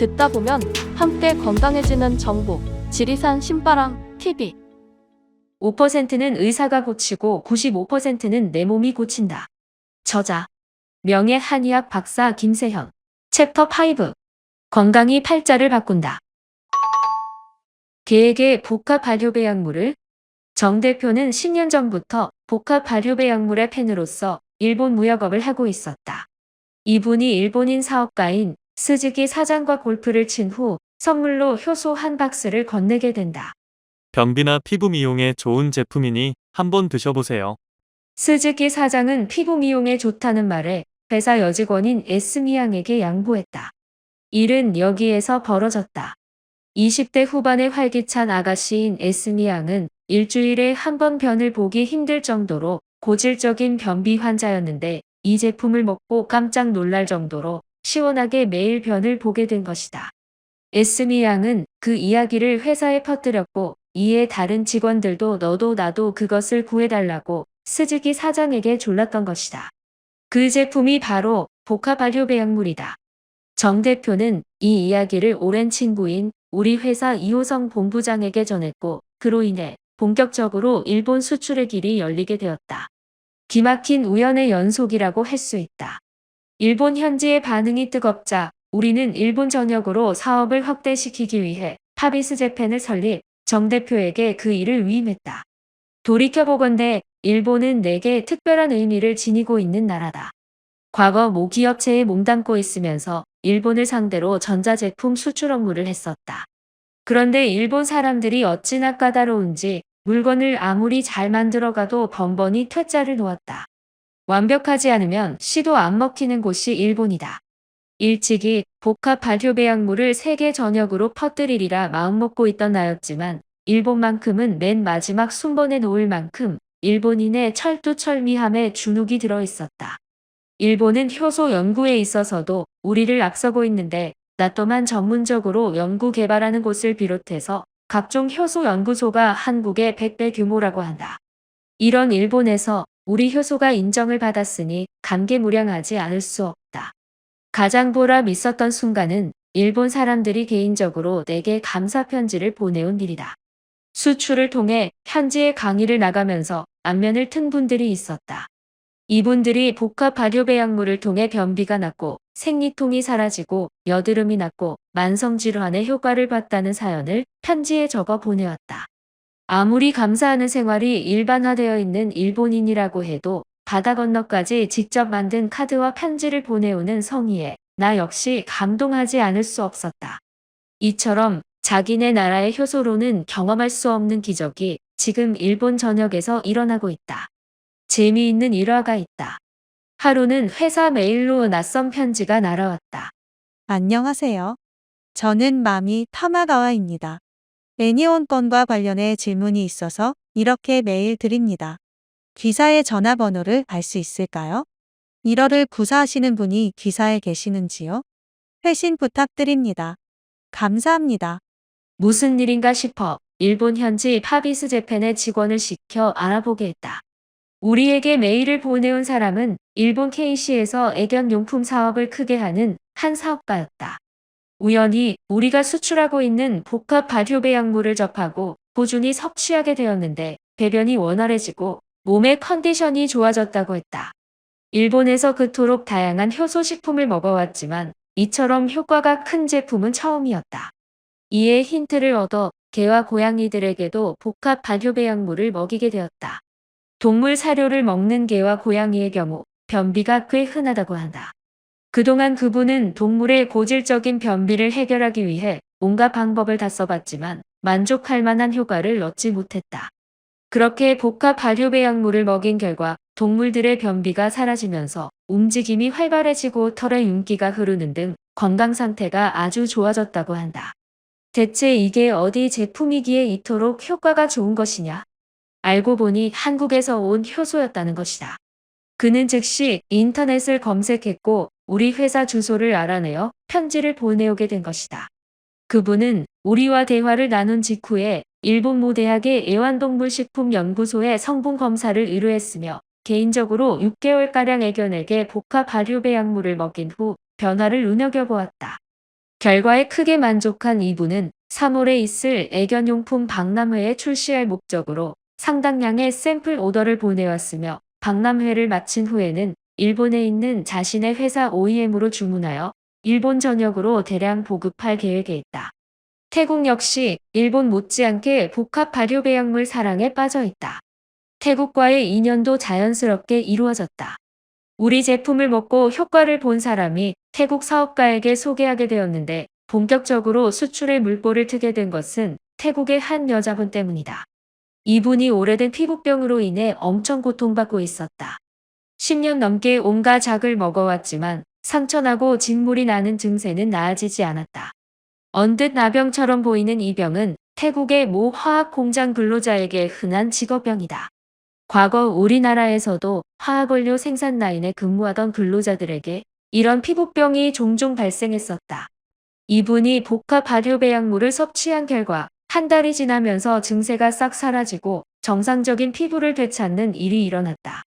듣다 보면 함께 건강해지는 정보. 지리산 신바람 TV. 5%는 의사가 고치고 95%는 내 몸이 고친다. 저자 명예 한의학 박사 김세현. 챕터 5. 건강이 팔자를 바꾼다. 개에게 복합 발효배 약물을. 정 대표는 10년 전부터 복합 발효배 약물의 팬으로서 일본 무역업을 하고 있었다. 이분이 일본인 사업가인 스즈키 사장과 골프를 친 후 선물로 효소 한 박스를 건네게 된다. 변비나 피부 미용에 좋은 제품이니 한번 드셔보세요. 스즈키 사장은 피부 미용에 좋다는 말에 회사 여직원인 에스미양에게 양보했다. 일은 여기에서 벌어졌다. 20대 후반의 활기찬 아가씨인 에스미양은 일주일에 한 번 변을 보기 힘들 정도로 고질적인 변비 환자였는데 이 제품을 먹고 깜짝 놀랄 정도로 시원하게 매일 변을 보게 된 것이다. 에스미양은 그 이야기를 회사에 퍼뜨렸고 이에 다른 직원들도 너도 나도 그것을 구해달라고 스즈키 사장에게 졸랐던 것이다. 그 제품이 바로 복합 발효배 약물이다. 정 대표는 이 이야기를 오랜 친구인 우리 회사 이호성 본부장에게 전했고 그로 인해 본격적으로 일본 수출의 길이 열리게 되었다. 기막힌 우연의 연속이라고 할 수 있다. 일본 현지의 반응이 뜨겁자 우리는 일본 전역으로 사업을 확대시키기 위해 파비스 재팬을 설립, 정 대표에게 그 일을 위임했다. 돌이켜보건대 일본은 내게 특별한 의미를 지니고 있는 나라다. 과거 모 기업체에 몸담고 있으면서 일본을 상대로 전자제품 수출 업무를 했었다. 그런데 일본 사람들이 어찌나 까다로운지 물건을 아무리 잘 만들어가도 번번이 퇴짜를 놓았다. 완벽하지 않으면 시도 안 먹히는 곳이 일본이다. 일찍이 복합 발효배 약물을 세계 전역으로 퍼뜨리리라 마음먹고 있던 나였지만 일본만큼은 맨 마지막 순번에 놓을 만큼 일본인의 철두철미함에 주눅이 들어 있었다. 일본은 효소 연구에 있어서도 우리를 앞서고 있는데 나 또한 전문적으로 연구 개발하는 곳을 비롯해서 각종 효소 연구소가 한국의 100배 규모라고 한다. 이런 일본에서 우리 효소가 인정을 받았으니 감개무량하지 않을 수 없다. 가장 보람 있었던 순간은 일본 사람들이 개인적으로 내게 감사 편지를 보내온 일이다. 수출을 통해 현지에 강의를 나가면서 안면을 튼 분들이 있었다. 이분들이 복합 발효배 약물을 통해 변비가 낫고 생리통이 사라지고 여드름이 낫고 만성질환의 효과를 봤다는 사연을 편지에 적어 보내왔다. 아무리 감사하는 생활이 일반화되어 있는 일본인이라고 해도 바다 건너까지 직접 만든 카드와 편지를 보내오는 성의에 나 역시 감동하지 않을 수 없었다. 이처럼 자기네 나라의 효소로는 경험할 수 없는 기적이 지금 일본 전역에서 일어나고 있다. 재미있는 일화가 있다. 하루는 회사 메일로 낯선 편지가 날아왔다. 안녕하세요. 저는 마미 타마가와입니다. 애니온 건과 관련해 질문이 있어서 이렇게 메일 드립니다. 기사의 전화번호를 알 수 있을까요? 1월을 구사하시는 분이 기사에 계시는지요? 회신 부탁드립니다. 감사합니다. 무슨 일인가 싶어 일본 현지 파비스 재팬의 직원을 시켜 알아보게 했다. 우리에게 메일을 보내온 사람은 일본 K시에서 애견용품 사업을 크게 하는 한 사업가였다. 우연히 우리가 수출하고 있는 복합 발효배 약물을 접하고 꾸준히 섭취하게 되었는데 배변이 원활해지고 몸의 컨디션이 좋아졌다고 했다. 일본에서 그토록 다양한 효소식품을 먹어왔지만 이처럼 효과가 큰 제품은 처음이었다. 이에 힌트를 얻어 개와 고양이들에게도 복합 발효배 약물을 먹이게 되었다. 동물 사료를 먹는 개와 고양이의 경우 변비가 꽤 흔하다고 한다. 그동안 그분은 동물의 고질적인 변비를 해결하기 위해 온갖 방법을 다 써봤지만 만족할 만한 효과를 얻지 못했다. 그렇게 복합 발효배 약물을 먹인 결과 동물들의 변비가 사라지면서 움직임이 활발해지고 털에 윤기가 흐르는 등 건강 상태가 아주 좋아졌다고 한다. 대체 이게 어디 제품이기에 이토록 효과가 좋은 것이냐? 알고 보니 한국에서 온 효소였다는 것이다. 그는 즉시 인터넷을 검색했고 우리 회사 주소를 알아내어 편지를 보내오게 된 것이다. 그분은 우리와 대화를 나눈 직후에 일본 모 대학의 애완동물식품연구소에 성분 검사를 의뢰했으며 개인적으로 6개월가량 애견에게 복합 발효배 약물을 먹인 후 변화를 눈여겨보았다. 결과에 크게 만족한 이분은 3월에 있을 애견용품 박람회에 출시할 목적으로 상당량의 샘플 오더를 보내왔으며 박람회를 마친 후에는 일본에 있는 자신의 회사 OEM으로 주문하여 일본 전역으로 대량 보급할 계획에 있다. 태국 역시 일본 못지않게 복합 발효배양물 사랑에 빠져 있다. 태국과의 인연도 자연스럽게 이루어졌다. 우리 제품을 먹고 효과를 본 사람이 태국 사업가에게 소개하게 되었는데 본격적으로 수출의 물꼬를 트게 된 것은 태국의 한 여자분 때문이다. 이분이 오래된 피부병으로 인해 엄청 고통받고 있었다. 10년 넘게 온갖 약을 먹어왔지만 상처나고 진물이 나는 증세는 나아지지 않았다. 언뜻 나병처럼 보이는 이 병은 태국의 모 화학 공장 근로자에게 흔한 직업병이다. 과거 우리나라에서도 화학원료 생산 라인에 근무하던 근로자들에게 이런 피부병이 종종 발생했었다. 이분이 복합 발효배양물을 섭취한 결과 한 달이 지나면서 증세가 싹 사라지고 정상적인 피부를 되찾는 일이 일어났다.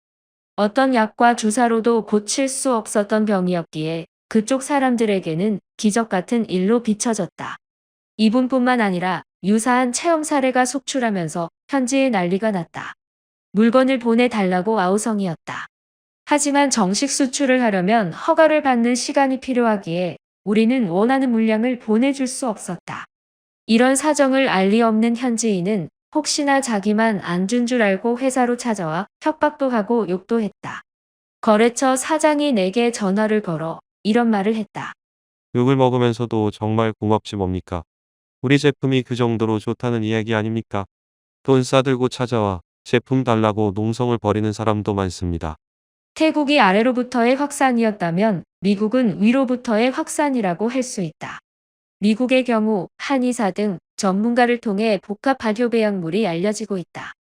어떤 약과 주사로도 고칠 수 없었던 병이었기에 그쪽 사람들에게는 기적 같은 일로 비춰졌다. 이분뿐만 아니라 유사한 체험 사례가 속출하면서 현지에 난리가 났다. 물건을 보내달라고 아우성이었다. 하지만 정식 수출을 하려면 허가를 받는 시간이 필요하기에 우리는 원하는 물량을 보내줄 수 없었다. 이런 사정을 알 리 없는 현지인은 혹시나 자기만 안 준 줄 알고 회사로 찾아와 협박도 하고 욕도 했다. 거래처 사장이 내게 전화를 걸어 이런 말을 했다. 욕을 먹으면서도 정말 고맙지 뭡니까? 우리 제품이 그 정도로 좋다는 이야기 아닙니까? 돈 싸들고 찾아와 제품 달라고 농성을 벌이는 사람도 많습니다. 태국이 아래로부터의 확산이었다면 미국은 위로부터의 확산이라고 할 수 있다. 미국의 경우 한의사 등 전문가를 통해 복합 발효배양물이 알려지고 있다.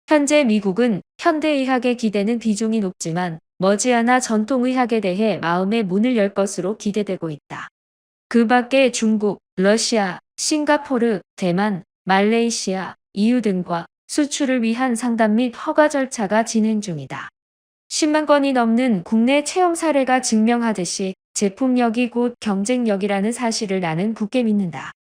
현재 미국은 현대의학에 기대는 비중이 높지만 머지않아 전통의학에 대해 마음의 문을 열 것으로 기대되고 있다. 그 밖에 중국, 러시아, 싱가포르, 대만, 말레이시아, EU 등과 수출을 위한 상담 및 허가 절차가 진행 중이다. 10만 건이 넘는 국내 체험 사례가 증명하듯이 제품력이 곧 경쟁력이라는 사실을 나는 굳게 믿는다.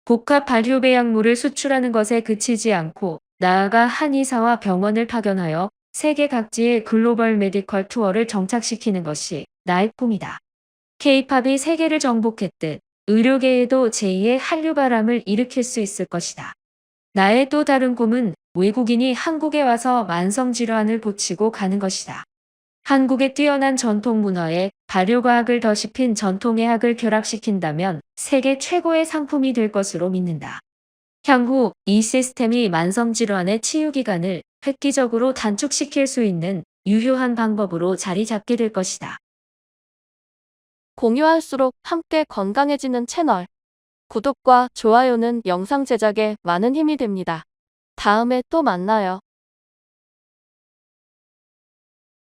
복합 발효배양물을 수출하는 것에 그치지 않고 나아가 한의사와 병원을 파견하여 세계 각지의 글로벌 메디컬 투어를 정착시키는 것이 나의 꿈이다. K-팝이 세계를 정복했듯 의료계에도 제2의 한류바람을 일으킬 수 있을 것이다. 나의 또 다른 꿈은 외국인이 한국에 와서 만성질환을 고치고 가는 것이다. 한국의 뛰어난 전통 문화에 발효과학을 더씹힌 전통의학을 결합시킨다면 세계 최고의 상품이 될 것으로 믿는다. 향후 이 시스템이 만성질환의 치유기간을 획기적으로 단축시킬 수 있는 유효한 방법으로 자리 잡게 될 것이다. 공유할수록 함께 건강해지는 채널. 구독과 좋아요는 영상 제작에 많은 힘이 됩니다. 다음에 또 만나요.